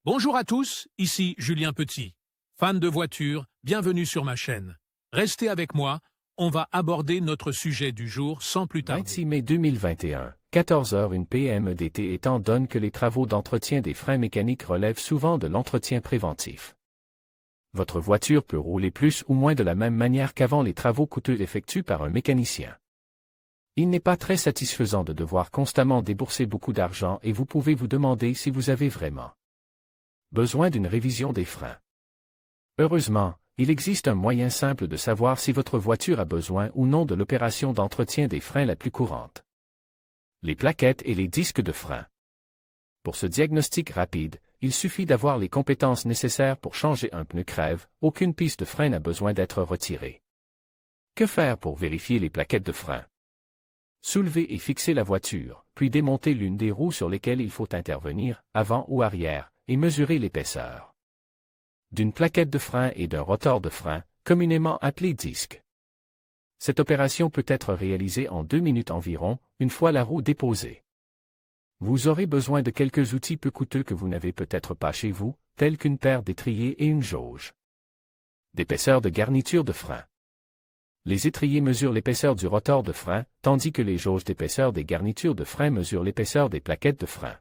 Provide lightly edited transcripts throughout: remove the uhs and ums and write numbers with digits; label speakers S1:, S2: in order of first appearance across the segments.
S1: Bonjour à tous, ici Julien Petit. Fan de voitures, bienvenue sur ma chaîne. Restez avec moi, on va aborder notre sujet du jour sans plus tarder.
S2: 26 mai 2021, 14h01 p.m. d'été étant donne que les travaux d'entretien des freins mécaniques relèvent souvent de l'entretien préventif. Votre voiture peut rouler plus ou moins de la même manière qu'avant les travaux coûteux effectués par un mécanicien. Il n'est pas très satisfaisant de devoir constamment débourser beaucoup d'argent et vous pouvez vous demander si vous avez vraiment besoin d'une révision des freins. Heureusement, il existe un moyen simple de savoir si votre voiture a besoin ou non de l'opération d'entretien des freins la plus courante. Les plaquettes et les disques de frein. Pour ce diagnostic rapide, il suffit d'avoir les compétences nécessaires pour changer un pneu crève, aucune piste de frein n'a besoin d'être retirée. Que faire pour vérifier les plaquettes de frein? Soulevez et fixez la voiture, puis démontez l'une des roues sur lesquelles il faut intervenir, avant ou arrière, et mesurez l'épaisseur d'une plaquette de frein et d'un rotor de frein, communément appelé disque. Cette opération peut être réalisée en 2 minutes environ, une fois la roue déposée. Vous aurez besoin de quelques outils peu coûteux que vous n'avez peut-être pas chez vous, tels qu'une paire d'étriers et une jauge d'épaisseur de garniture de frein. Les étriers mesurent l'épaisseur du rotor de frein, tandis que les jauges d'épaisseur des garnitures de frein mesurent l'épaisseur des plaquettes de frein.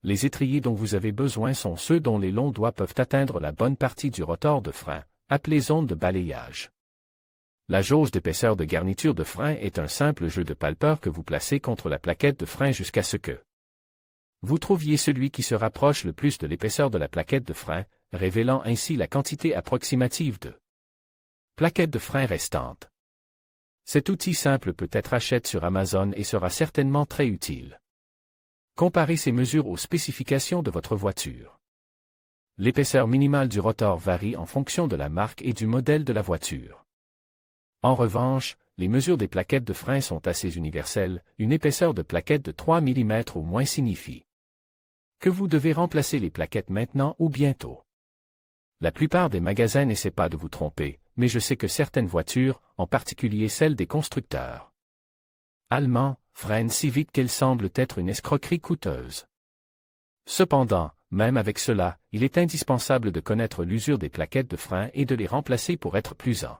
S2: Les étriers dont vous avez besoin sont ceux dont les longs doigts peuvent atteindre la bonne partie du rotor de frein, appelée zone de balayage. La jauge d'épaisseur de garniture de frein est un simple jeu de palpeur que vous placez contre la plaquette de frein jusqu'à ce que vous trouviez celui qui se rapproche le plus de l'épaisseur de la plaquette de frein, révélant ainsi la quantité approximative de plaquettes de frein restantes. Cet outil simple peut être acheté sur Amazon et sera certainement très utile. Comparez ces mesures aux spécifications de votre voiture. L'épaisseur minimale du rotor varie en fonction de la marque et du modèle de la voiture. En revanche, les mesures des plaquettes de frein sont assez universelles, une épaisseur de plaquette de 3 mm au moins signifie que vous devez remplacer les plaquettes maintenant ou bientôt. La plupart des magasins n'essaient pas de vous tromper, mais je sais que certaines voitures, en particulier celles des constructeurs allemands, freinent si vite qu'elles semblent être une escroquerie coûteuse. Cependant, même avec cela, il est indispensable de connaître l'usure des plaquettes de frein et de les remplacer pour être plus en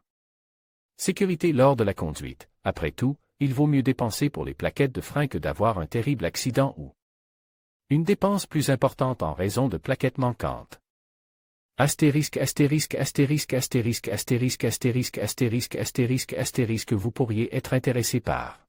S2: sécurité lors de la conduite. Après tout, il vaut mieux dépenser pour les plaquettes de frein que d'avoir un terrible accident ou une dépense plus importante en raison de plaquettes manquantes. Astérisque astérisque astérisque astérisque astérisque astérisque astérisque astérisque astérisque vous pourriez être intéressé par